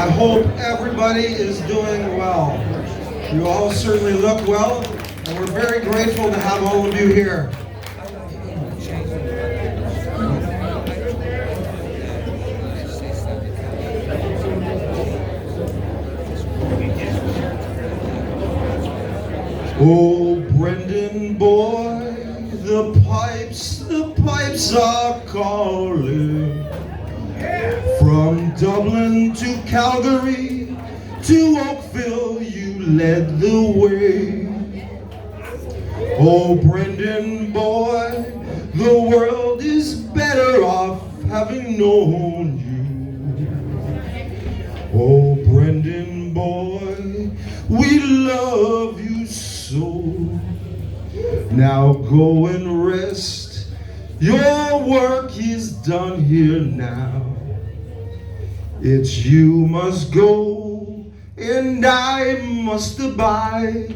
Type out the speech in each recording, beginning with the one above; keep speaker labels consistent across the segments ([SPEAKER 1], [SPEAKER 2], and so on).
[SPEAKER 1] I hope everybody is doing well. You all certainly look well, and we're very grateful to have all of you here. Oh, Brendan boy, the pipes are calling. From Dublin to Calgary to Oakville, you led the way. Oh, Brendan boy, the world is better off having known you. Oh, Brendan boy, we love you so. Now go and rest. Your work is done here now. It's you must go and I must abide.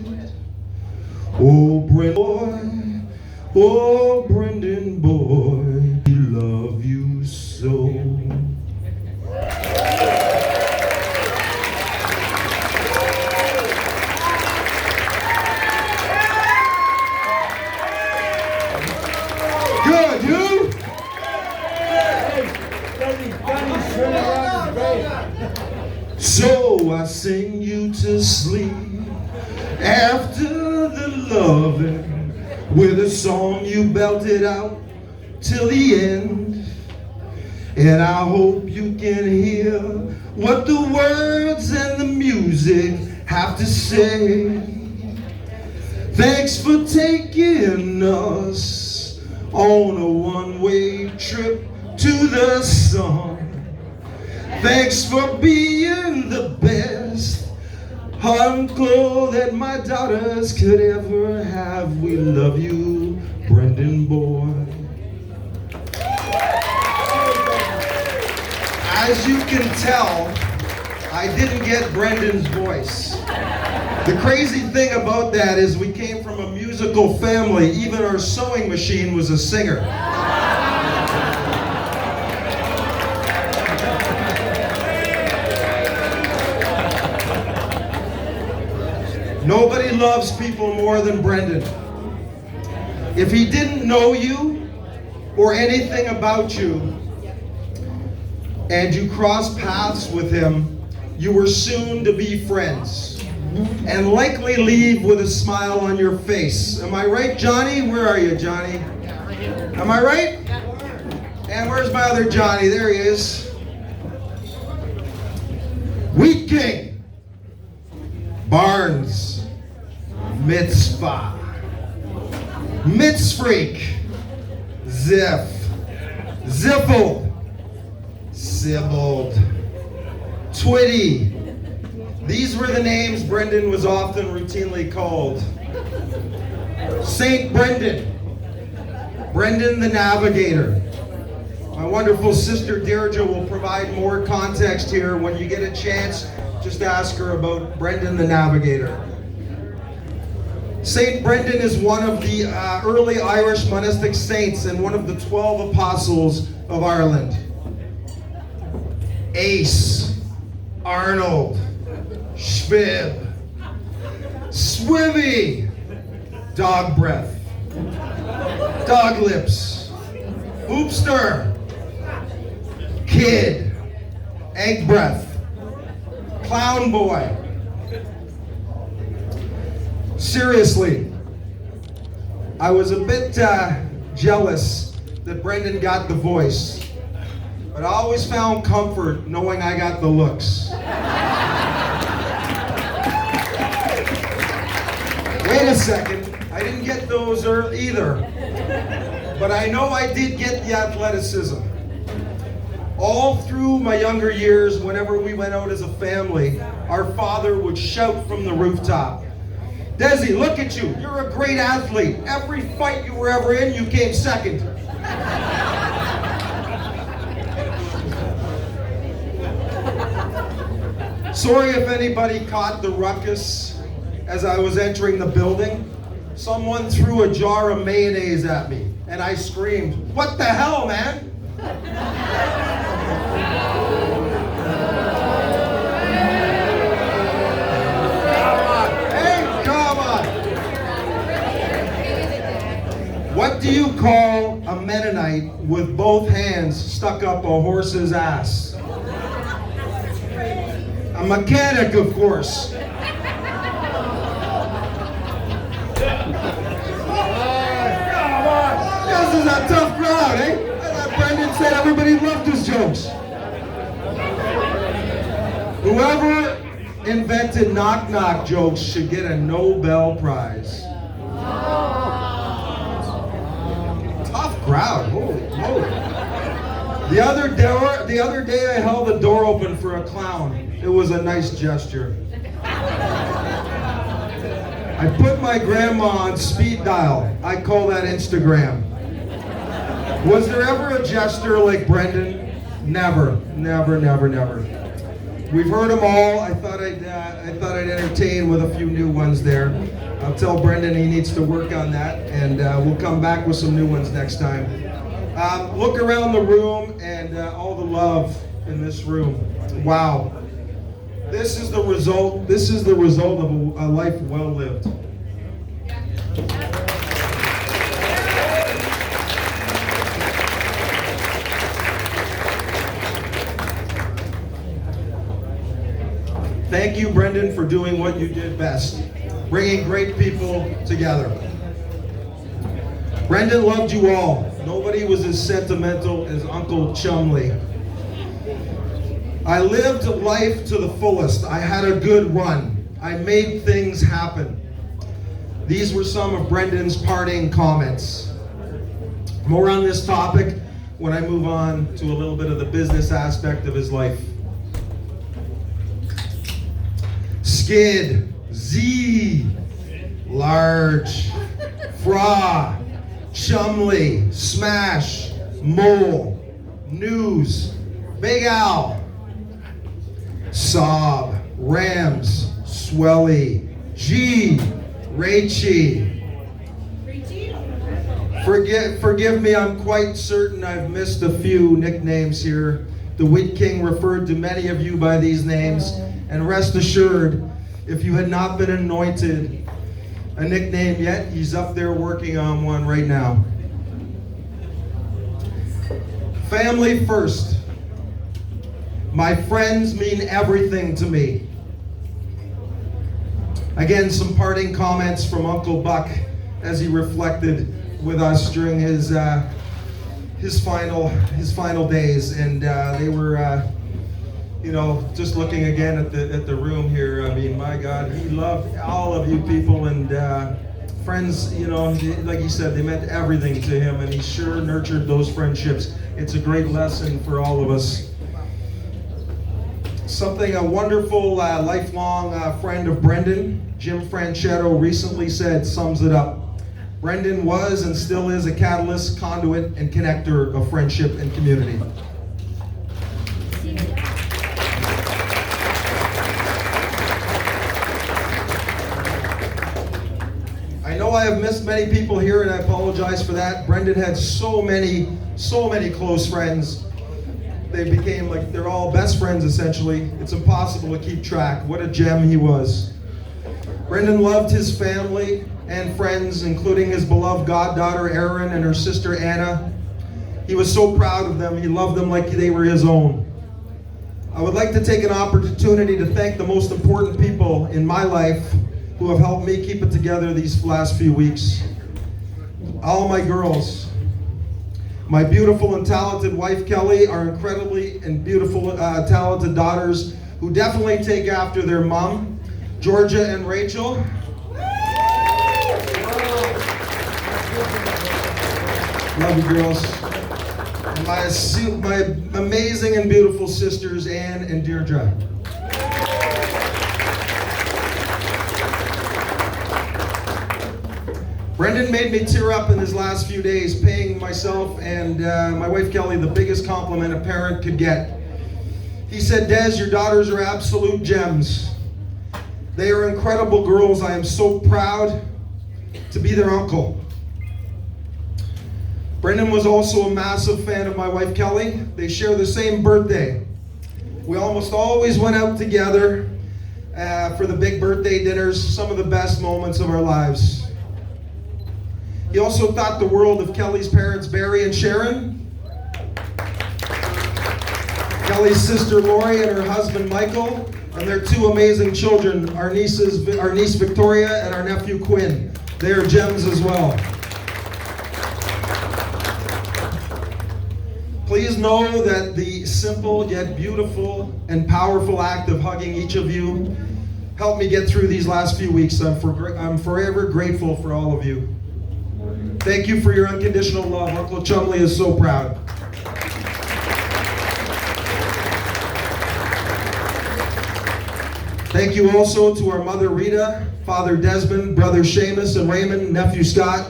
[SPEAKER 1] Oh, Brendan boy, we love you so. Good, you? So I sing you to sleep after the loving with a song you belted out till the end. And I hope you can hear what the words and the music have to say. Thanks for taking us on a one-way trip to the sun. Thanks for being the best uncle that my daughters could ever have. We love you, Brendan boy. As you can tell, I didn't get Brendan's voice. The crazy thing about that is we came from a musical family. Even our sewing machine was a singer. Nobody loves people more than Brendan. If he didn't know you or anything about you, and you crossed paths with him, you were soon to be friends, and likely leave with a smile on your face. Am I right, Johnny? Where are you, Johnny? Am I right? And where's my other Johnny? There he is. Wheat King, Barnes, Mitzvah, Mitzfreak, Ziff, Ziffle, Sibbald, Twitty. These were the names Brendan was often routinely called. Saint Brendan, Brendan the Navigator. My wonderful sister Deirdre will provide more context here. When you get a chance, just ask her about Brendan the Navigator. Saint Brendan is one of the early Irish monastic saints and one of the 12 apostles of Ireland. Ace, Arnold, Schwib, Swivy, Dog Breath, Dog Lips, Hoopster, Kid, Egg Breath, Clown Boy. Seriously, I was a bit jealous that Brendan got the voice, but I always found comfort knowing I got the looks. Wait a second, I didn't get those either, but I know I did get the athleticism. All through my younger years, whenever we went out as a family, our father would shout from the rooftop, "Desi, look at you, you're a great athlete. Every fight you were ever in, you came second." Sorry if anybody caught the ruckus as I was entering the building. Someone threw a jar of mayonnaise at me, and I screamed, "What the hell, man?" with both hands stuck up a horse's ass. A mechanic, of course. This is a tough crowd, eh? I thought Brendan said everybody loved his jokes. Whoever invented knock-knock jokes should get a Nobel Prize. Tough crowd, holy moly. The other day I held the door open for a clown. It was a nice gesture. I put my grandma on speed dial. I call that Instagram. Was there ever a jester like Brendan? Never, never, never, never. We've heard them all. I thought I'd entertain with a few new ones there. I'll tell Brendan he needs to work on that, and we'll come back with some new ones next time. Look around the room and all the love in this room. Wow. This is the result. This is the result of a life well lived. Thank you, Brendan, for doing what you did best, bringing great people together. Brendan loved you all. Nobody was as sentimental as Uncle Chumley. I lived life to the fullest. I had a good run. I made things happen. These were some of Brendan's parting comments. More on this topic when I move on to a little bit of the business aspect of his life. Skid, Z, large, Fra, Chumley, Smash, Mole, News, Big Al, Sob, Rams, Swelly, G, Rachy. Forgive me, I'm quite certain I've missed a few nicknames here. The Wheat King referred to many of you by these names, and rest assured, if you had not been anointed a nickname yet, he's up there working on one right now. Family first. My friends mean everything to me. Again, some parting comments from Uncle Buck as he reflected with us during his final days, and they were just looking again at the room here. I mean, my God, he loved all of you people, and friends, like he said, they meant everything to him, and he sure nurtured those friendships. It's a great lesson for all of us. Something a wonderful lifelong friend of Brendan, Jim Franchetto, recently said sums it up. Brendan was and still is a catalyst, conduit, and connector of friendship and community. I know I have missed many people here, and I apologize for that. Brendan had so many close friends. They became they're all best friends essentially. It's impossible to keep track. What a gem he was. Brendan loved his family and friends, including his beloved goddaughter Erin and her sister Anna. He was so proud of them. He loved them like they were his own. I would like to take an opportunity to thank the most important people in my life who have helped me keep it together these last few weeks. All my girls. My beautiful and talented wife, Kelly, our incredibly and beautiful, talented daughters who definitely take after their mom, Georgia and Rachel. Love you, girls. And my amazing and beautiful sisters, Anne and Deirdre. Brendan made me tear up in his last few days, paying myself and my wife Kelly the biggest compliment a parent could get. He said, "Des, your daughters are absolute gems. They are incredible girls. I am so proud to be their uncle." Brendan was also a massive fan of my wife Kelly. They share the same birthday. We almost always went out together for the big birthday dinners, some of the best moments of our lives. He also thought the world of Kelly's parents, Barry and Sharon. Kelly's sister Lori and her husband Michael, and their two amazing children, our niece Victoria and our nephew Quinn. They are gems as well. Please know that the simple yet beautiful and powerful act of hugging each of you helped me get through these last few weeks. I'm forever grateful for all of you. Thank you for your unconditional love. Uncle Chumley is so proud. Thank you also to our mother Rita, Father Desmond, brother Seamus and Raymond, nephew Scott,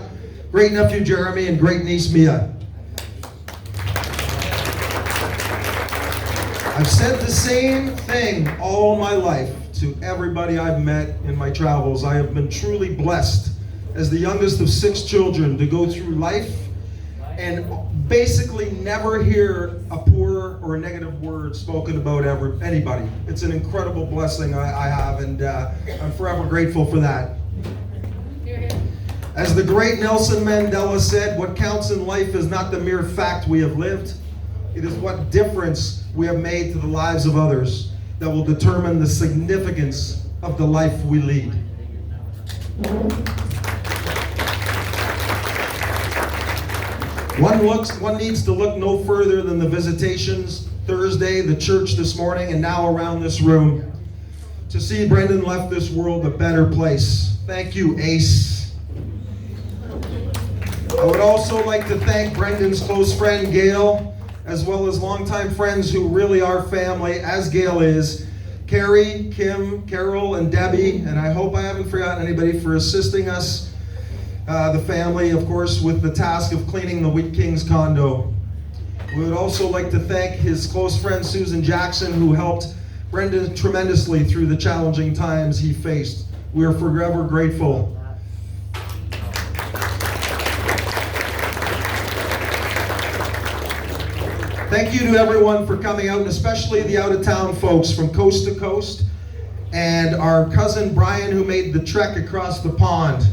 [SPEAKER 1] great nephew Jeremy, and great niece Mia. I've said the same thing all my life to everybody I've met in my travels. I have been truly blessed as the youngest of 6 children to go through life and basically never hear a poor or a negative word spoken about anybody. It's an incredible blessing I have, and I'm forever grateful for that. As the great Nelson Mandela said, what counts in life is not the mere fact we have lived, it is what difference we have made to the lives of others that will determine the significance of the life we lead. One needs to look no further than the visitations Thursday, the church this morning, and now around this room to see Brendan left this world a better place. Thank you, Ace. I would also like to thank Brendan's close friend, Gail, as well as longtime friends who really are family, as Gail is, Carrie, Kim, Carol, and Debbie, and I hope I haven't forgotten anybody, for assisting us, the family, of course, with the task of cleaning the Wheat King's condo. We would also like to thank his close friend Susan Jackson, who helped Brendan tremendously through the challenging times he faced. We are forever grateful. Thank you to everyone for coming out, and especially the out-of-town folks from coast to coast, and our cousin Brian, who made the trek across the pond.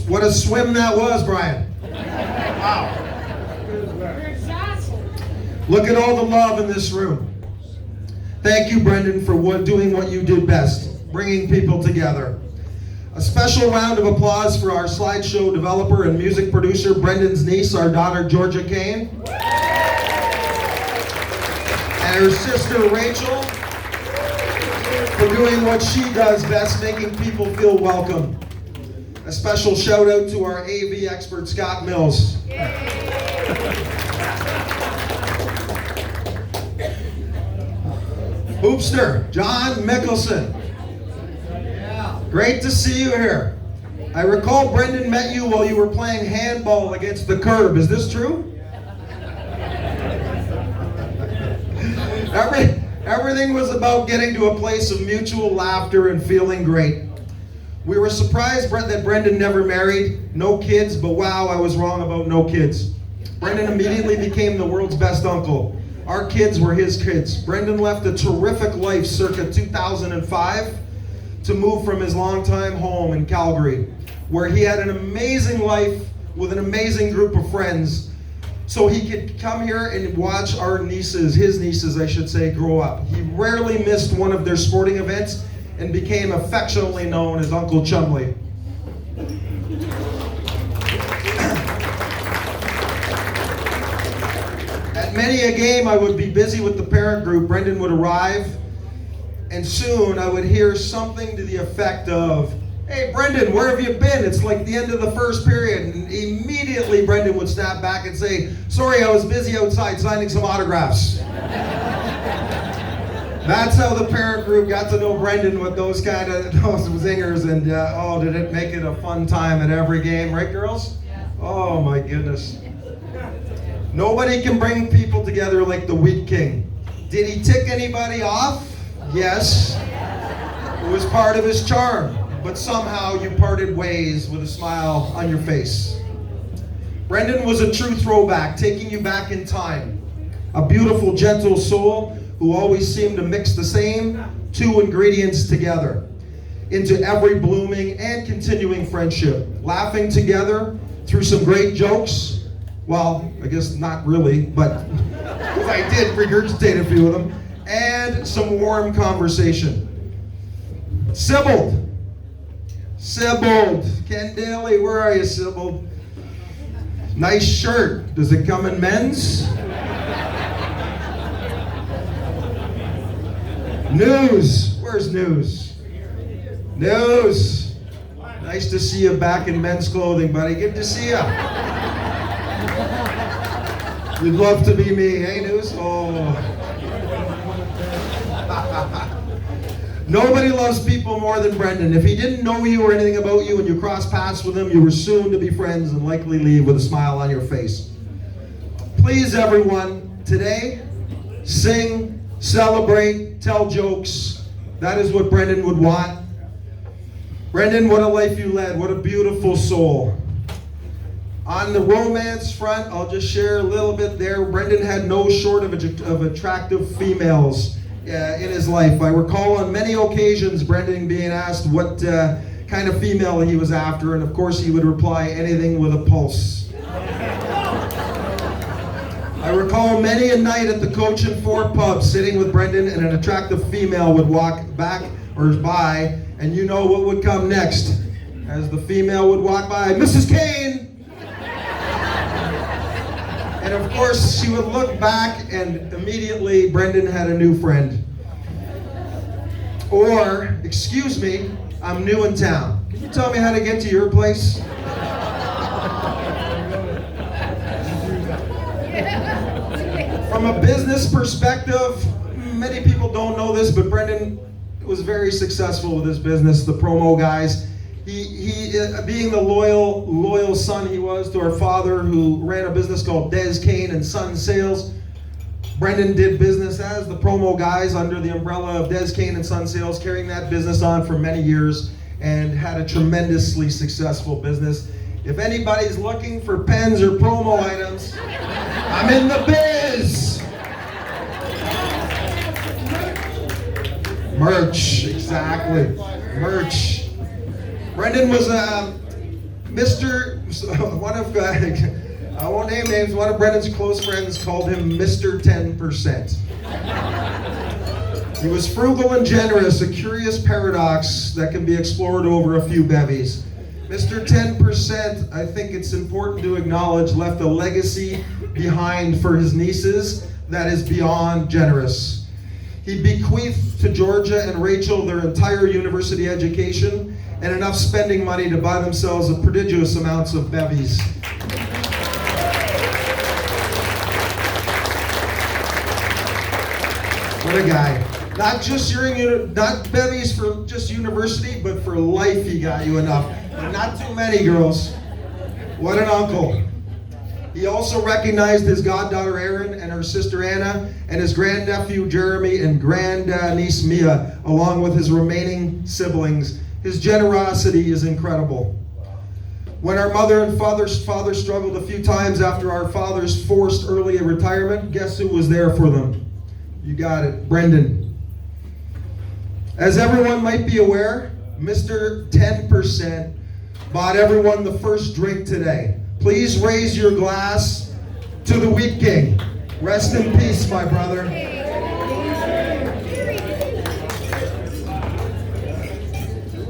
[SPEAKER 1] What a swim that was, Brian. Wow. Look at all the love in this room. Thank you, Brendan, for doing what you did best, bringing people together. A special round of applause for our slideshow developer and music producer, Brendan's niece, our daughter, Georgia Kane. And her sister, Rachel, for doing what she does best, making people feel welcome. A special shout out to our AV expert, Scott Mills. Hoopster, John Mickelson. Great to see you here. I recall Brendan met you while you were playing handball against the curb. Is this true? Everything was about getting to a place of mutual laughter and feeling great. We were surprised that Brendan never married, no kids, but wow, I was wrong about no kids. Brendan immediately became the world's best uncle. Our kids were his kids. Brendan left a terrific life circa 2005 to move from his longtime home in Calgary, where he had an amazing life with an amazing group of friends, so he could come here and watch our nieces, his nieces I should say, grow up. He rarely missed one of their sporting events and became affectionately known as Uncle Chumley. At many a game I would be busy with the parent group, Brendan would arrive, and soon I would hear something to the effect of, "Hey Brendan, where have you been? It's like the end of the first period." And immediately Brendan would snap back and say, "Sorry, I was busy outside signing some autographs." That's how the parent group got to know Brendan, with those zingers, and oh, did it make it a fun time at every game, right girls? Oh my goodness. Nobody can bring people together like the Wheat King. Did he tick anybody off? Yes. It was part of his charm, but somehow you parted ways with a smile on your face. Brendan was a true throwback, taking you back in time. A beautiful, gentle soul who always seemed to mix the same two ingredients together. into every blooming and continuing friendship, laughing together through some great jokes. Well, I guess not really, but I did regurgitate a few of them, and some warm conversation. Sybil. Ken Daly, where are you, Sybil? Nice shirt. Does it come in men's? News. Where's News? News. Nice to see you back in men's clothing, buddy. Good to see you. You'd love to be me, hey, News? Oh. Nobody loves people more than Brendan. If he didn't know you or anything about you and you crossed paths with him, you were soon to be friends and likely leave with a smile on your face. Please, everyone, today, sing, celebrate, tell jokes. That is what Brendan would want. Brendan, what a life you led. What a beautiful soul. On the romance front, I'll just share a little bit there. Brendan had no short of attractive females in his life. I recall on many occasions Brendan being asked what kind of female he was after, and of course he would reply, anything with a pulse. I recall many a night at the Coach and Four pub sitting with Brendan, and an attractive female would walk back or by, and you know what would come next. As the female would walk by, Mrs. Kane! And of course, she would look back, and immediately Brendan had a new friend. Or, excuse me, I'm new in town. Can you tell me how to get to your place? From a business perspective, many people don't know this, but Brendan was very successful with his business, the promo guys. He being the loyal son he was to our father, who ran a business called Kane and Son Sales. Brendan did business as the promo guys under the umbrella of Kane and Son Sales, carrying that business on for many years, and had a tremendously successful business. If anybody's looking for pens or promo items, I'm in the biz. Merch, exactly. Merch. Brendan was I won't name names, one of Brendan's close friends called him Mr. 10%. He was frugal and generous, a curious paradox that can be explored over a few bevies. Mr. 10%, I think it's important to acknowledge, left a legacy behind for his nieces that is beyond generous. He bequeathed to Georgia and Rachel their entire university education and enough spending money to buy themselves a prodigious amounts of bevies. What a guy. Not bevies for just university, but for life he got you enough. And not too many, girls. What an uncle. He also recognized his goddaughter Erin and her sister Anna, and his grandnephew Jeremy and grandniece Mia, along with his remaining siblings. His generosity is incredible. When our mother and father struggled a few times after our father's forced early retirement, guess who was there for them? You got it, Brendan. As everyone might be aware, Mr. 10% bought everyone the first drink today. Please raise your glass to the Wheat King. Rest in peace, my brother.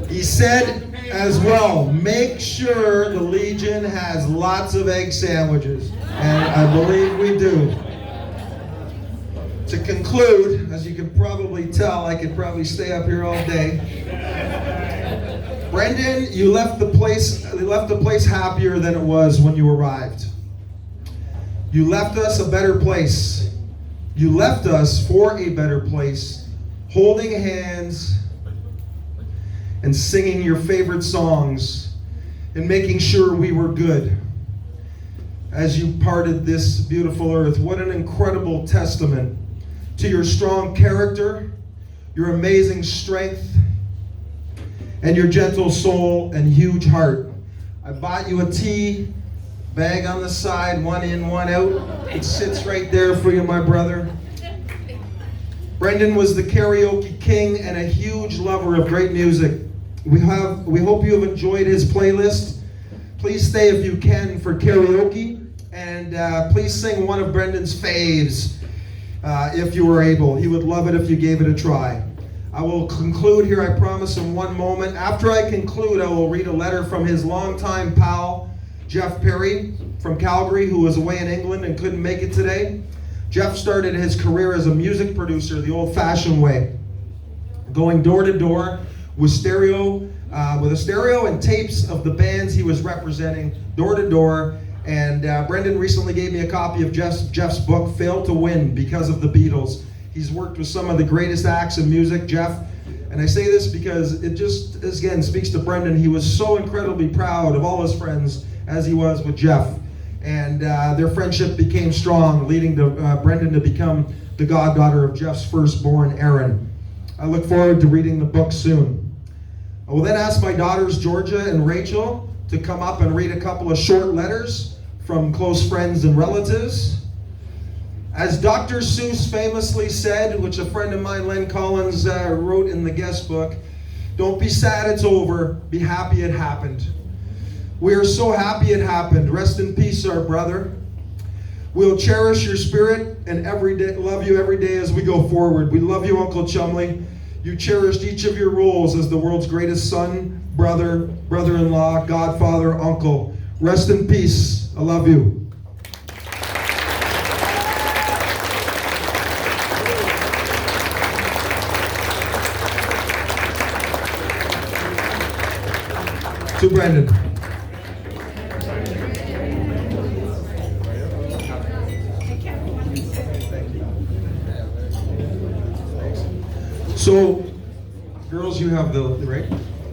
[SPEAKER 1] He said as well, make sure the Legion has lots of egg sandwiches. And I believe we do. To conclude, as you can probably tell, I could probably stay up here all day. Brendan, you left the place happier than it was when you arrived. You left us a better place. You left us for a better place, holding hands and singing your favorite songs and making sure we were good as you parted this beautiful earth. What an incredible testament to your strong character, your amazing strength, and your gentle soul and huge heart. I bought you a tea bag on the side, one in, one out. It sits right there for you, my brother. Brendan was the karaoke king and a huge lover of great music. We hope you have enjoyed his playlist. Please stay if you can for karaoke, and please sing one of Brendan's faves if you were able. He would love it if you gave it a try. I will conclude here, I promise, in one moment. After I conclude, I will read a letter from his longtime pal, Jeff Perry, from Calgary, who was away in England and couldn't make it today. Jeff started his career as a music producer the old-fashioned way, going door to door with a stereo and tapes of the bands he was representing, door to door. And Brendan recently gave me a copy of Jeff's book, Fail to Win, because of the Beatles. He's worked with some of the greatest acts in music, Jeff. And I say this because it just, again, speaks to Brendan. He was so incredibly proud of all his friends as he was with Jeff. And their friendship became strong, leading to Brendan to become the goddaughter of Jeff's firstborn, Aaron. I look forward to reading the book soon. I will then ask my daughters, Georgia and Rachel, to come up and read a couple of short letters from close friends and relatives. As Dr. Seuss famously said, which a friend of mine, Len Collins, wrote in the guest book, "Don't be sad it's over, be happy it happened." We are so happy it happened. Rest in peace, our brother. We'll cherish your spirit and love you every day as we go forward. We love you, Uncle Chumley. You cherished each of your roles as the world's greatest son, brother, brother-in-law, godfather, uncle. Rest in peace. I love you. To Brendan. So, girls, you have the right?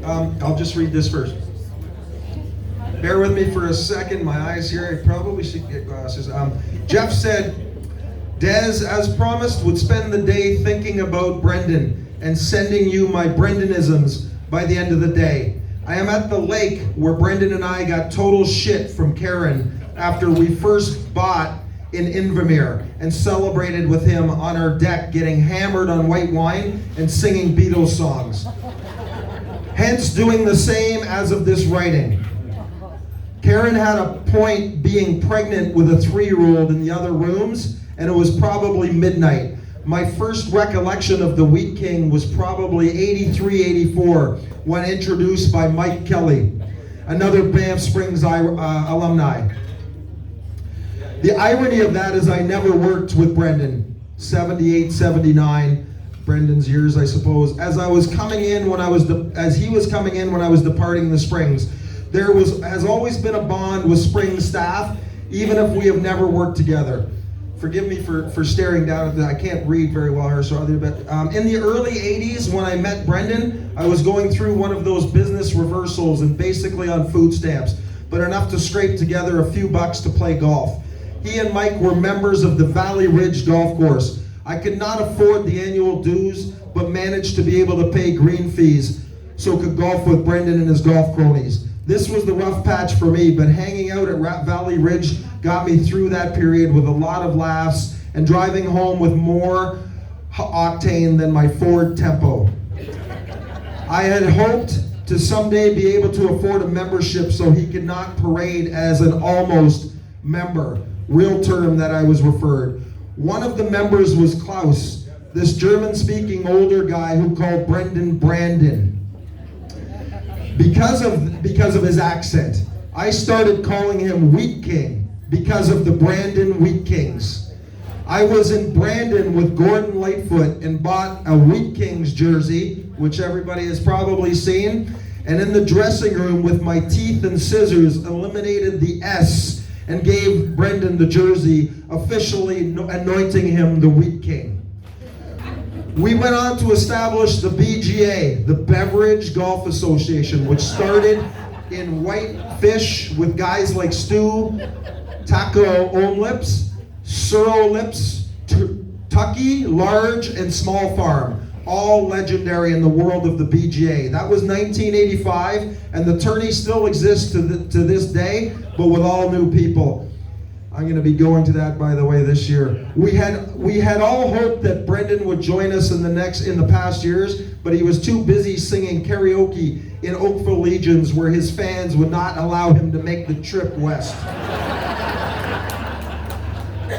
[SPEAKER 1] I'll just read this first. Bear with me for a second. My eyes here, I probably should get glasses. Jeff said, Des, as promised, would spend the day thinking about Brendan and sending you my Brendanisms by the end of the day. I am at the lake where Brendan and I got total shit from Karen after we first bought in Invermere and celebrated with him on our deck, getting hammered on white wine and singing Beatles songs. Hence doing the same as of this writing. Karen had a point being pregnant with a 3-year-old in the other rooms, and it was probably midnight. My first recollection of the Wheat King was probably 83, 84, when introduced by Mike Kelly, another Banff Springs alumni. The irony of that is I never worked with Brendan, 78, 79, Brendan's years, I suppose, as he was coming in when I was departing the Springs. There has always been a bond with Springs staff, even if we have never worked together. Forgive me for staring down at that. I can't read very well here, so in the early 80s, when I met Brendan, I was going through one of those business reversals and basically on food stamps, but enough to scrape together a few bucks to play golf. He and Mike were members of the Valley Ridge Golf Course. I could not afford the annual dues, but managed to be able to pay green fees, so could golf with Brendan and his golf cronies. This was the rough patch for me, but hanging out at Valley Ridge got me through that period with a lot of laughs and driving home with more octane than my Ford Tempo. I had hoped to someday be able to afford a membership so he could not parade as an almost member, real term that I was referred. One of the members was Klaus, this German-speaking older guy who called Brendan Brandon. Because of his accent, I started calling him Wheat King because of the Brandon Wheat Kings. I was in Brandon with Gordon Lightfoot and bought a Wheat Kings jersey, which everybody has probably seen, and in the dressing room with my teeth and scissors eliminated the S and gave Brendan the jersey, officially anointing him the Wheat King. We went on to establish the BGA, the Beverage Golf Association, which started in Whitefish with guys like Stu, Taco Omlips, Suro Lips, Tucky, Large, and Small Farm, all legendary in the world of the BGA. That was 1985, and the tourney still exists to this day, but with all new people. I'm going to be going to that, by the way, this year. We had all hoped that Brendan would join us in the past years, but he was too busy singing karaoke in Oakville Legions, where his fans would not allow him to make the trip west.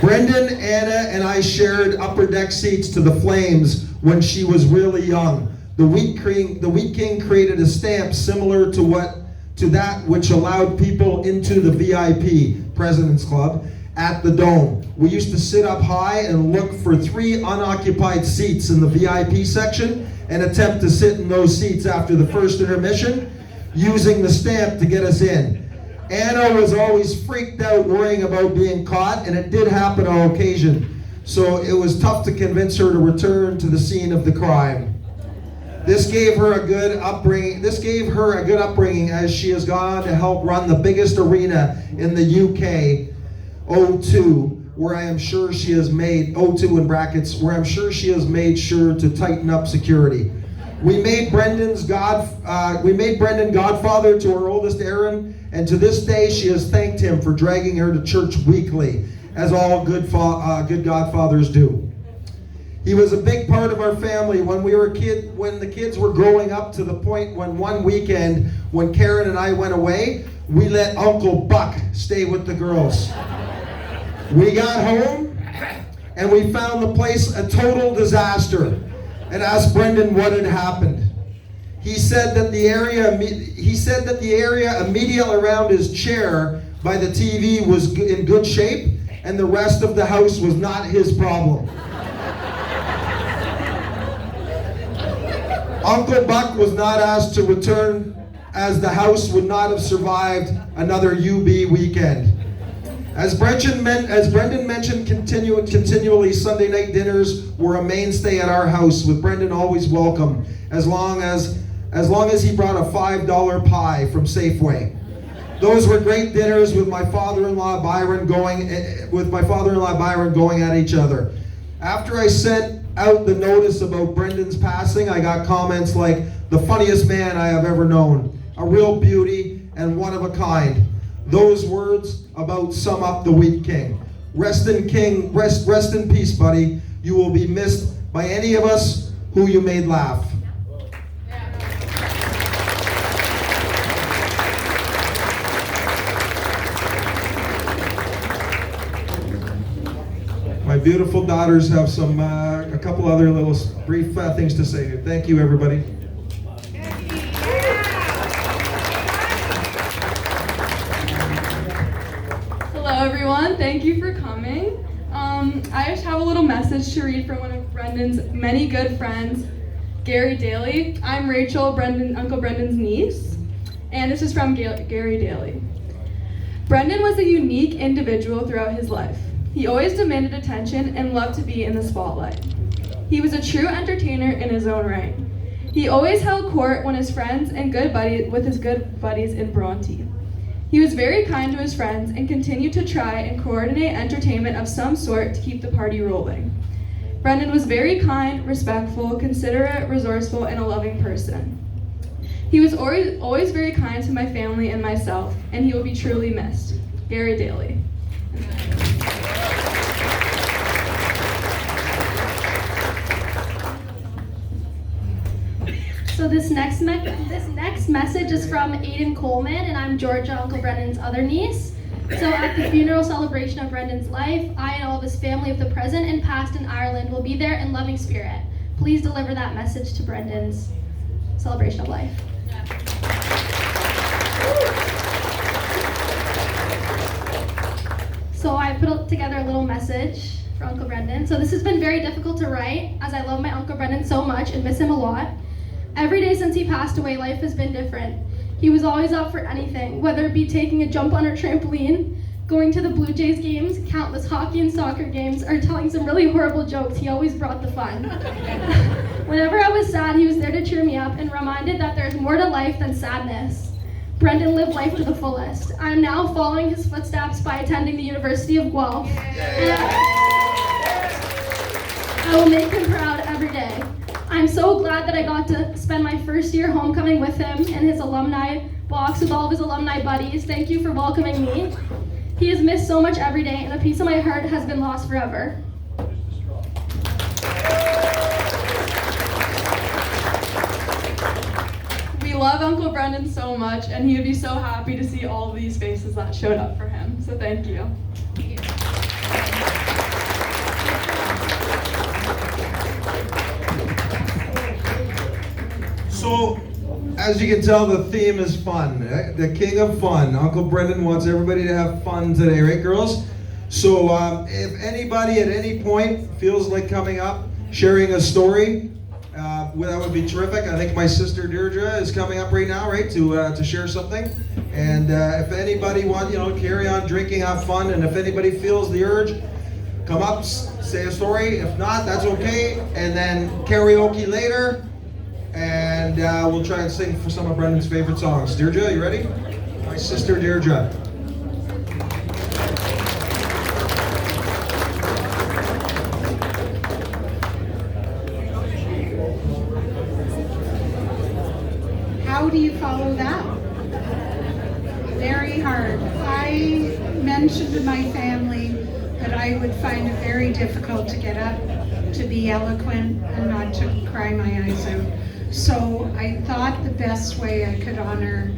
[SPEAKER 1] Brendan, Anna, and I shared upper deck seats to the Flames when she was really young. The Wheat King created a stamp similar to that which allowed people into the VIP, President's Club, at the Dome. We used to sit up high and look for 3 unoccupied seats in the VIP section and attempt to sit in those seats after the first intermission, using the stamp to get us in. Anna was always freaked out worrying about being caught, and it did happen on occasion. So it was tough to convince her to return to the scene of the crime. This gave her a good upbringing as she has gone on to help run the biggest arena in the UK, O2, where I am sure she has made, O2 in brackets, where I'm sure she has made sure to tighten up security. We made Brendan godfather to her oldest Erin, and to this day she has thanked him for dragging her to church weekly, as all good godfathers do. He was a big part of our family when the kids were growing up, to the point when one weekend, when Karen and I went away, we let Uncle Buck stay with the girls. We got home and we found the place a total disaster and asked Brendan what had happened. He said that the area immediately around his chair by the TV was in good shape, and the rest of the house was not his problem. Uncle Buck was not asked to return, as the house would not have survived another UB weekend. As Brendan mentioned continually, Sunday night dinners were a mainstay at our house, with Brendan always welcome, as long as he brought a $5 pie from Safeway. Those were great dinners with my father-in-law Byron going at each other. After I sent out the notice about Brendan's passing, I got comments like, "The funniest man I have ever known, a real beauty and one of a kind." Those words about sum up the Wheat King. Rest in peace, buddy. You will be missed by any of us who you made laugh. My beautiful daughters have a couple other little brief things to say. Thank you, everybody.
[SPEAKER 2] Hello, everyone. Thank you for coming. I just have a little message to read from one of Brendan's many good friends, Gary Daly. I'm Rachel, Uncle Brendan's niece, and this is from Gary Daly. Brendan was a unique individual throughout his life. He always demanded attention and loved to be in the spotlight. He was a true entertainer in his own right. He always held court with his good buddies in Bronte. He was very kind to his friends and continued to try and coordinate entertainment of some sort to keep the party rolling. Brendan was very kind, respectful, considerate, resourceful, and a loving person. He was always very kind to my family and myself, and he will be truly missed. Gary Daly.
[SPEAKER 3] So this next message is from Aiden Coleman, and I'm Georgia, Uncle Brendan's other niece. So at the funeral celebration of Brendan's life, I and all of his family of the present and past in Ireland will be there in loving spirit. Please deliver that message to Brendan's celebration of life. So I put together a little message for Uncle Brendan. So this has been very difficult to write, as I love my Uncle Brendan so much and miss him a lot. Every day since he passed away, life has been different. He was always up for anything, whether it be taking a jump on a trampoline, going to the Blue Jays games, countless hockey and soccer games, or telling some really horrible jokes. He always brought the fun. Whenever I was sad, he was there to cheer me up and reminded that there's more to life than sadness. Brendan lived life to the fullest. I am now following his footsteps by attending the University of Guelph. I will make him proud every day. I'm so glad that I got to spend my first year homecoming with him in his alumni box with all of his alumni buddies. Thank you for welcoming me. He is missed so much every day, and a piece of my heart has been lost forever.
[SPEAKER 2] We love Uncle Brendan so much, and he would be so happy to see all of these faces that showed up for him. So thank you.
[SPEAKER 1] So, as you can tell, the theme is fun. The king of fun. Uncle Brendan wants everybody to have fun today, right, girls? So, if anybody at any point feels like coming up, sharing a story, that would be terrific. I think my sister Deirdre is coming up right now, right, to share something. And if anybody wants, carry on drinking, have fun. And if anybody feels the urge, come up, say a story. If not, that's okay. And then karaoke later. And we'll try and sing for some of Brendan's favorite songs. Deirdre, you ready? My sister Deirdre.
[SPEAKER 4] How do you follow that? Very hard. I mentioned to my family that I would find it very difficult to get up, to be eloquent, and not to cry my eyes out. So I thought the best way I could honor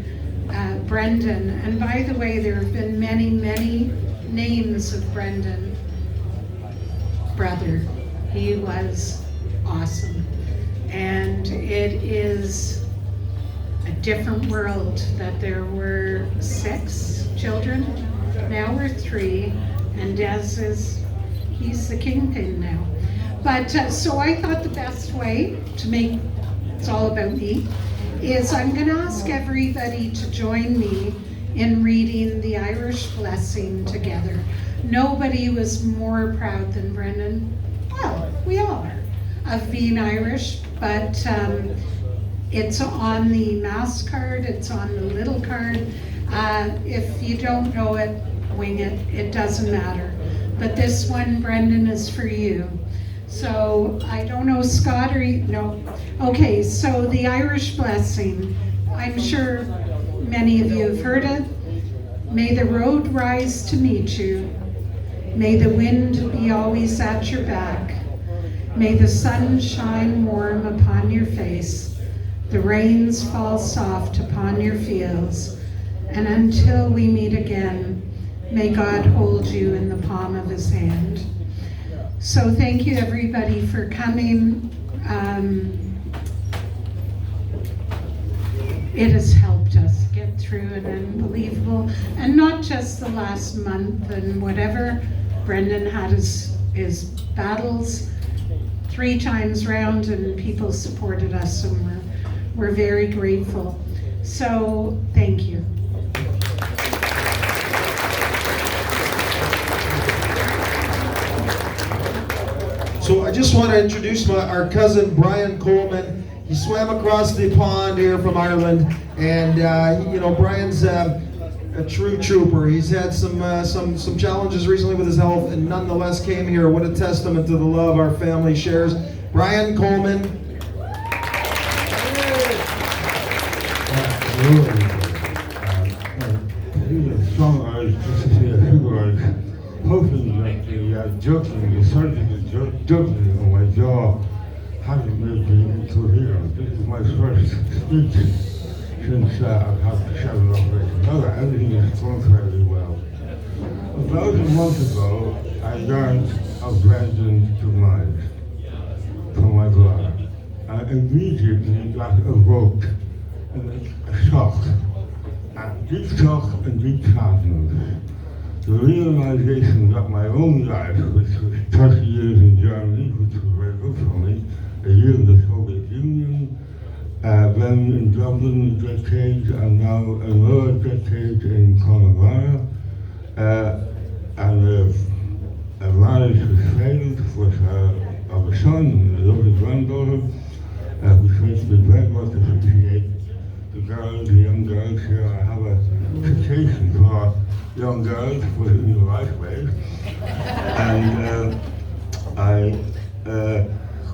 [SPEAKER 4] Brendan, and by the way, there have been many, many names of Brendan. Brother, he was awesome. And it is a different world that there were 6 children, now we're 3, and he's the kingpin now. But so I thought the best way to make it's all about me is I'm going to ask everybody to join me in reading the Irish blessing together. Nobody was more proud than Brendan. Well, we all are, of being Irish, but it's on the Mass card, it's on the little card. If you don't know it, wing it, it doesn't matter. But this one, Brendan, is for you. So, I don't know, Scott, no. Okay, so the Irish blessing. I'm sure many of you have heard it. May the road rise to meet you. May the wind be always at your back. May the sun shine warm upon your face. The rains fall soft upon your fields. And until we meet again, may God hold you in the palm of his hand. So thank you everybody for coming. It has helped us get through an unbelievable, and not just the last month and whatever. Brendan had his battles 3 times round, and people supported us, and we're very grateful. So thank you.
[SPEAKER 1] So I just want to introduce our cousin Brian Coleman. He swam across the pond here from Ireland, and Brian's a true trooper. He's had some challenges recently with his health, and nonetheless came here. What a testament to the love our family shares. Brian Coleman.
[SPEAKER 5] Strong eyes, just to say a few words, hoping that the surgical juggling on my jaw hasn't made me incoherent. This is my first speech since I've had the 7 operations. Everything is going fairly well. About a month ago, I learned of Brendan's demise from my brother. I immediately got evoked a shock. Deep shock and deep sadness. The realization that my own life, which was 30 years in Germany, which was very good for me, a year in the Soviet Union, then in Dublin a decade, and now another decade in Connemara, and a marriage has failed with of a son and a lovely granddaughter, which makes me very much appreciate the young girls here. I have a citation for young girls, put it in the right way. And I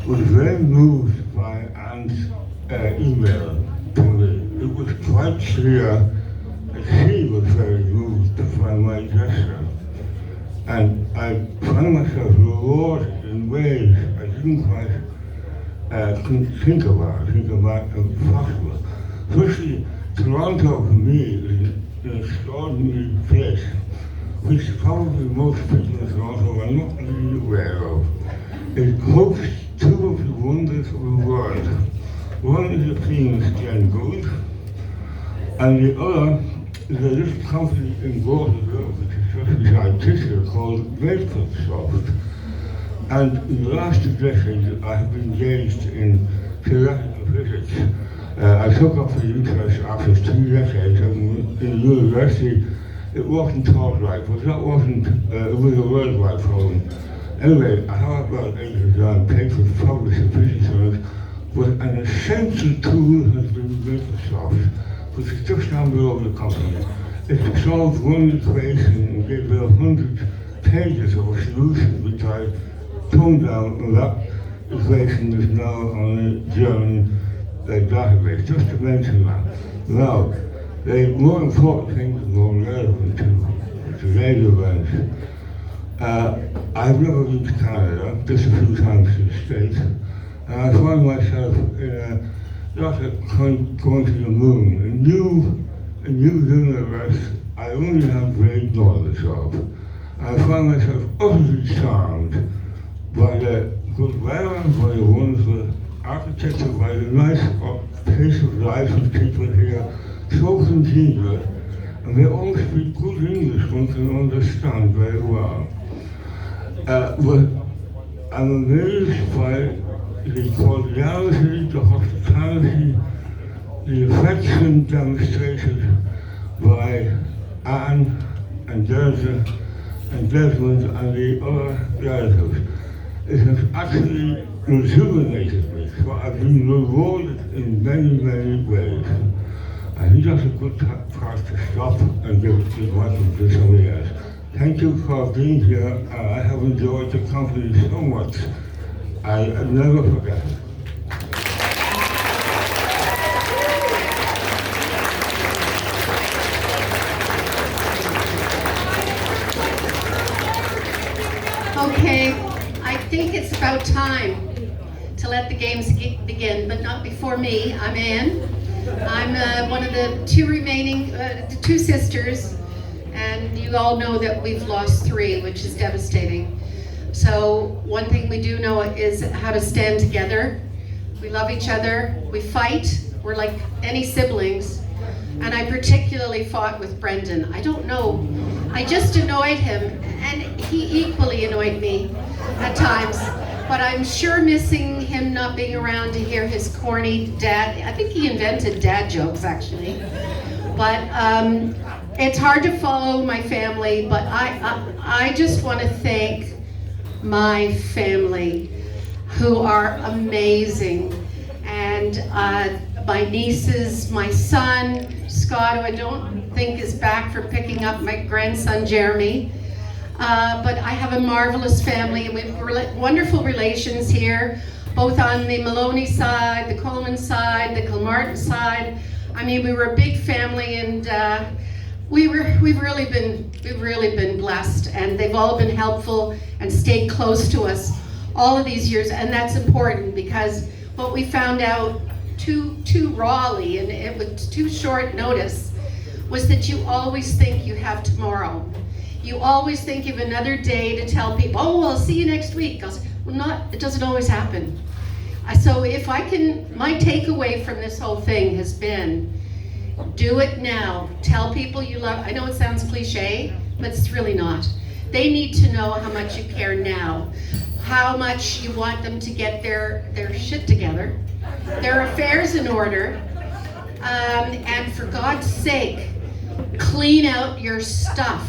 [SPEAKER 5] was very moved by Anne's email to me. It was quite clear that she was very moved to find my gesture. And I found myself rewarded in ways I didn't quite think about possible. Firstly, Toronto for me is an extraordinary place, which probably most people in Toronto are not really aware of. It hosts two of the wonders of the world. One is the famous Glen Gould, and the other is a little company in Waterloo, which is just beside Tissue, called Grateful Soft. And in the last 2 decades, I have been engaged in theoretical physics. I took up the interest after 2 decades, and in university, it wasn't taught right, but that wasn't, it was a worldwide problem. Anyway, I have about 8 or 9 papers published in physics journals, but an essential tool has been Microsoft, which is just down below the company. It solved one equation and gave me 100 pages of a solution, which I toned down, and that equation is now on a German database, just to mention that. Now, the more important thing, the more relevant to today's event. I've never been to Canada, just a few times to the States, and I find myself in not going to the moon. A new universe I only have vague knowledge of. I find myself utterly charmed by the good weather, by the wonderful architecture, by the nice pace of life of people here, so congenial, and they all speak good English, one can understand very well. But I'm amazed by the cordiality, the hospitality, the affection demonstrated by Anne and Derza and Desmond and the other relatives. It has actually rejuvenated me, so I've been rewarded in many, many ways. I think that's a good part to stop and give the welcome to somebody else. Thank you for being here. I have enjoyed the company so much. I'll never forget it.
[SPEAKER 4] Okay, I think it's about time to let the games begin, but not before me. I'm Anne. I'm one of the two sisters, and you all know that we've lost 3, which is devastating. So one thing we do know is how to stand together. We love each other, we fight, we're like any siblings. And I particularly fought with Brendan. I don't know, I just annoyed him, and he equally annoyed me at times. But I'm sure missing him not being around to hear his corny dad, I think he invented dad jokes actually. But it's hard to follow my family, but I just want to thank my family, who are amazing. And my nieces, my son, Scott, who I don't think is back for picking up my grandson, Jeremy. But I have a marvelous family, and we have wonderful relations here, both on the Maloney side, the Coleman side, the Kilmartin side. I mean, we were a big family, and we've really been blessed, and they've all been helpful and stayed close to us all of these years, and that's important because what we found out too rawly and it with too short notice was that you always think you have tomorrow. You always think of another day to tell people, oh, well, I'll see you next week. It doesn't always happen. So if I can, my takeaway from this whole thing has been, do it now. Tell people you love. I know it sounds cliche, but it's really not. They need to know how much you care now, how much you want them to get their shit together, their affairs in order, and for God's sake, clean out your stuff.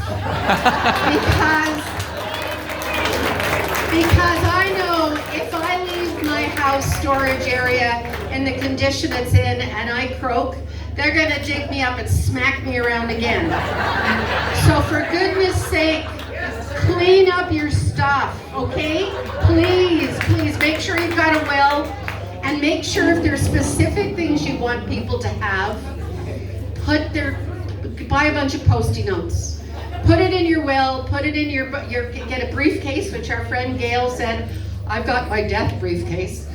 [SPEAKER 4] Because I know if I leave my house storage area in the condition it's in and I croak, they're gonna dig me up and smack me around again. So for goodness sake, clean up your stuff, okay? Please, make sure you've got a will, and make sure if there's specific things you want people to have, buy a bunch of Post-it notes. Put it in your will, put it in your get a briefcase, which our friend Gail said, I've got my death briefcase,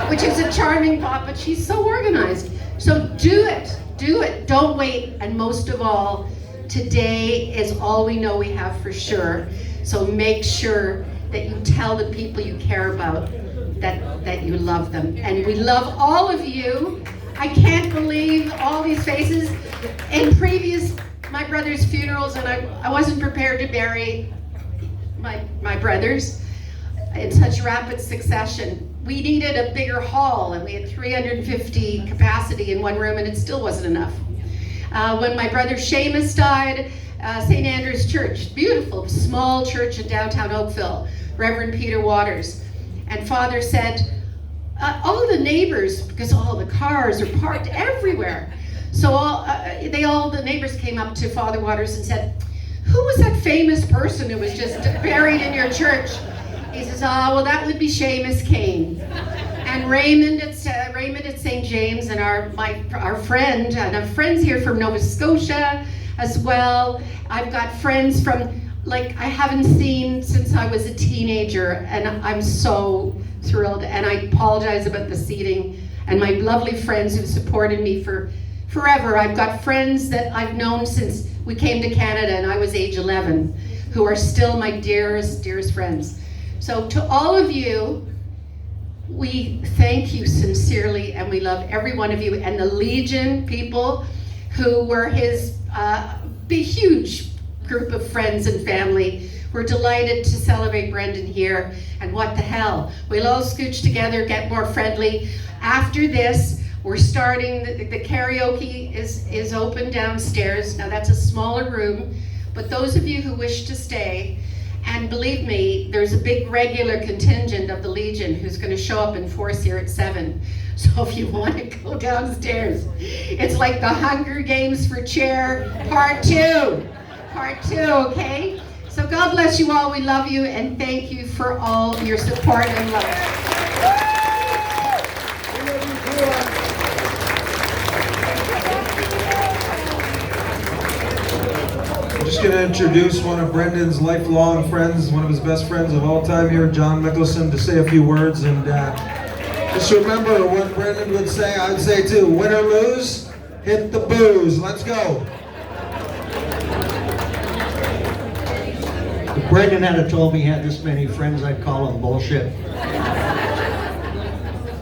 [SPEAKER 4] which is a charming thought, but she's so organized. So do it, don't wait, and most of all, today is all we know we have for sure. So make sure that you tell the people you care about that you love them. And we love all of you. I can't believe all these faces. In my brother's funerals, and I wasn't prepared to bury my brothers in such rapid succession. We needed a bigger hall, and we had 350 capacity in one room, and it still wasn't enough. When my brother Seamus died, St. Andrew's Church, beautiful, small church in downtown Oakville, Reverend Peter Waters. And Father said, all the neighbors, because all the cars are parked everywhere, so all the neighbors came up to Father Waters and said, who was that famous person who was just buried in your church? He says, well, that would be Seamus Kane. And Raymond at St. James, and our friend, and I have friends here from Nova Scotia as well. I've got friends from, I haven't seen since I was a teenager, and I'm so thrilled. And I apologize about the seating, and my lovely friends who've supported me for forever. I've got friends that I've known since we came to Canada and I was age 11, who are still my dearest, dearest friends. So to all of you, we thank you sincerely, and we love every one of you, and the Legion people who were his big, huge group of friends and family. We're delighted to celebrate Brendan here, and what the hell, we'll all scooch together, get more friendly. After this, we're starting, the karaoke is open downstairs. Now that's a smaller room, but those of you who wish to stay, and believe me, there's a big regular contingent of the Legion who's going to show up in force here at 7. So if you want to go downstairs, it's like the Hunger Games for Chair, part 2, okay? So God bless you all, we love you, and thank you for all your support and love.
[SPEAKER 1] I'm just going to introduce one of Brendan's lifelong friends, one of his best friends of all time here, John Mickelson, to say a few words. And just remember what Brendan would say, I would say too, win or lose, hit the booze. Let's go.
[SPEAKER 6] If Brendan had told me he had this many friends, I'd call him bullshit.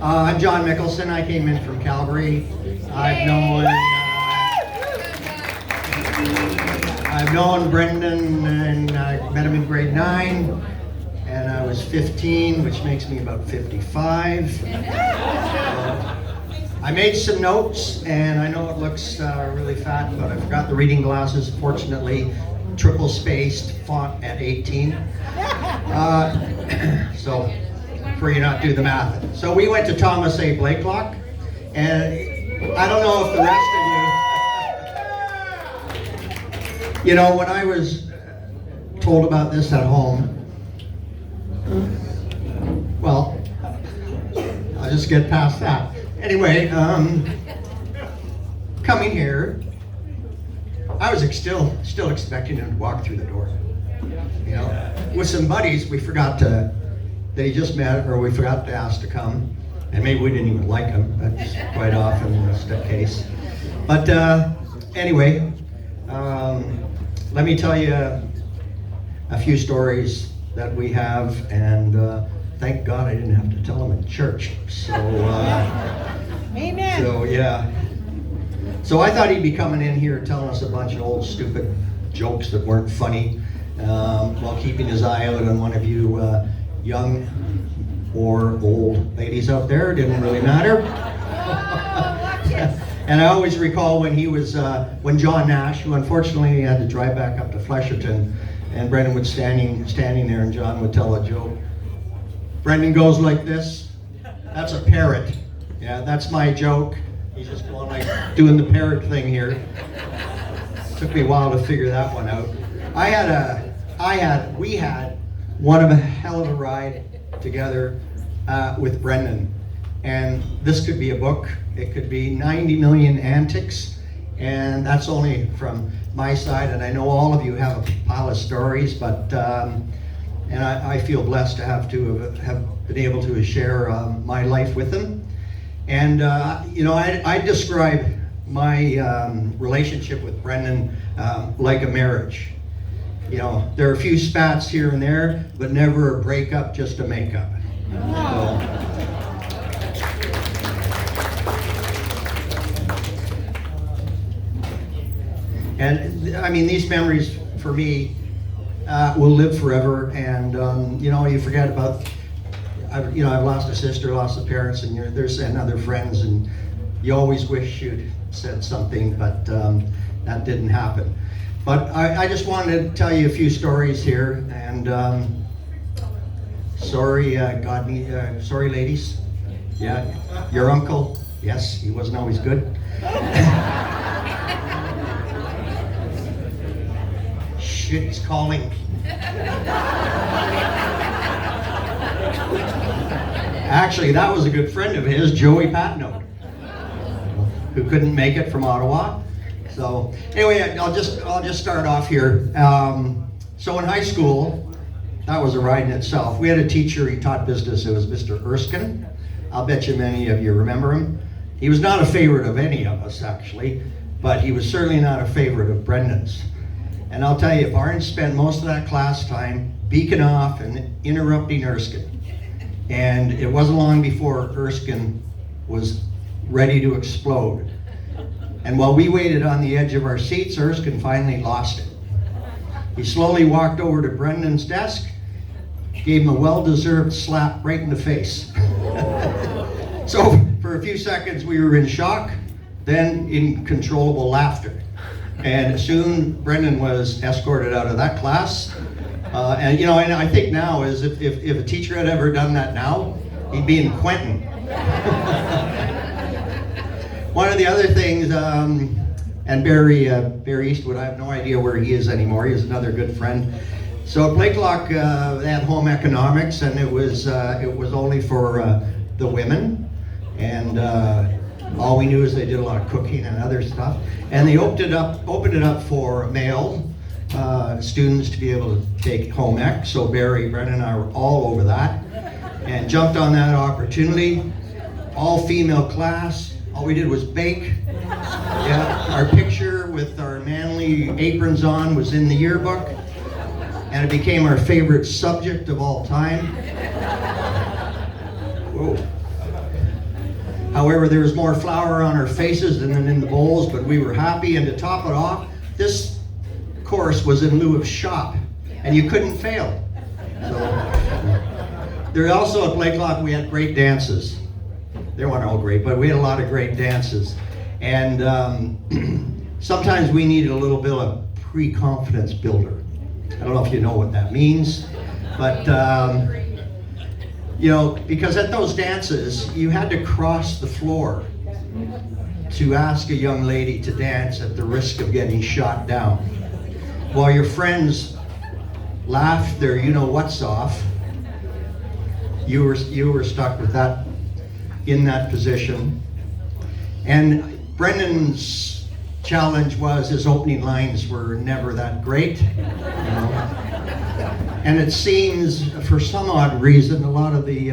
[SPEAKER 6] I'm John Mickelson. I came in from Calgary. I've known Brendan, and I met him in grade 9, and I was 15, which makes me about 55. I made some notes, and I know it looks really fat, but I forgot the reading glasses. Fortunately, triple spaced font at 18. So, for you not do the math. So we went to Thomas A. Blakelock, and I don't know if the rest of you, when I was told about this at home, well, I'll just get past that. Anyway, coming here, I was still expecting him to walk through the door. With some buddies we forgot that he just met, or we forgot to ask to come, and maybe we didn't even like him. That's quite often the case. But anyway, let me tell you a few stories that we have, and thank God I didn't have to tell them in church. So,
[SPEAKER 4] Amen.
[SPEAKER 6] So yeah. So I thought he'd be coming in here telling us a bunch of old stupid jokes that weren't funny, while keeping his eye out on one of you young or old ladies out there. It didn't really matter. And I always recall when he was, when John Nash, who unfortunately had to drive back up to Flesherton, and Brendan was standing there, and John would tell a joke. Brendan goes like this. That's a parrot. Yeah, that's my joke. He's just going like doing the parrot thing here. Took me a while to figure that one out. We had one of a hell of a ride together with Brendan. And this could be a book. It could be 90 Million Antics And that's only from my side, and I know all of you have a pile of stories, but and I feel blessed to have been able to share my life with them. And you know, I describe my relationship with Brendan like a marriage. You know, there are a few spats here and there, but never a breakup, just a makeup. So, and I mean, these memories for me will live forever. And you know, you forget about. I've lost a sister, lost a parents, and and other friends, and you always wish you'd said something, but that didn't happen. But I just wanted to tell you a few stories here, and sorry, sorry, ladies. Yeah, your uncle. Yes, he wasn't always good. Shit, he's calling. Actually, that was a good friend of his, Joey Patno, who couldn't make it from Ottawa. So anyway, I'll just start off here. So in high school, that was a ride in itself. We had a teacher, he taught business. It was Mr. Erskine. I'll bet you many of you remember him. He was not a favorite of any of us, actually, but he was certainly not a favorite of Brendan's. And I'll tell you, Barnes spent most of that class time beaking off and interrupting Erskine. And it wasn't long before Erskine was ready to explode. And while we waited on the edge of our seats, Erskine finally lost it. He slowly walked over to Brendan's desk, gave him a well-deserved slap right in the face. So for a few seconds we were in shock, then incontrollable laughter. And soon Brendan was escorted out of that class. And you know, and I think now is if a teacher had ever done that now, he'd be in Quentin. One of the other things, and Barry Eastwood, I have no idea where he is anymore. He's another good friend. So at Blakelock, they had home economics, and it was only for the women, and all we knew is they did a lot of cooking and other stuff. And they opened it up for male students to be able to take home ec. So Barry, Brendan, and I were all over that, and jumped on that opportunity. All female class. All we did was bake. Yeah, our picture with our manly aprons on was in the yearbook, and it became our favorite subject of all time. Whoa. However, there was more flour on our faces than in the bowls, but we were happy. And to top it off, this course was in lieu of shop, and you couldn't fail. So, there also at Blakelock we had great dances. They weren't all great, but we had a lot of great dances. And sometimes we needed a little bit of pre-confidence builder. I don't know if you know what that means, but you know, because at those dances, you had to cross the floor to ask a young lady to dance at the risk of getting shot down. While your friends laughed their you-know-whats off, you were stuck with that, in that position. And Brendan's challenge was his opening lines were never that great. You know? And it seems, for some odd reason, a lot of the